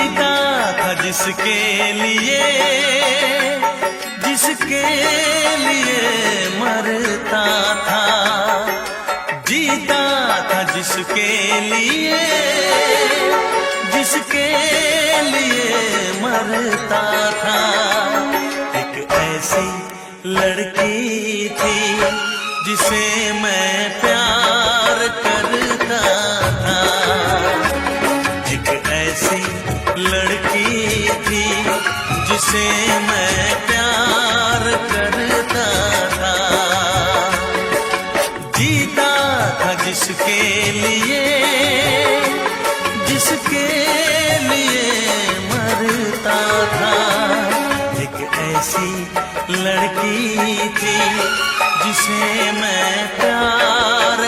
जीता था जिसके लिए मरता था। जीता था जिसके लिए मरता था। एक ऐसी लड़की थी जिसे मैं प्यार करता था। एक ऐसी लड़की थी जिसे मैं प्यार करता था। जीता था जिसके लिए मरता था। एक ऐसी लड़की थी जिसे मैं प्यार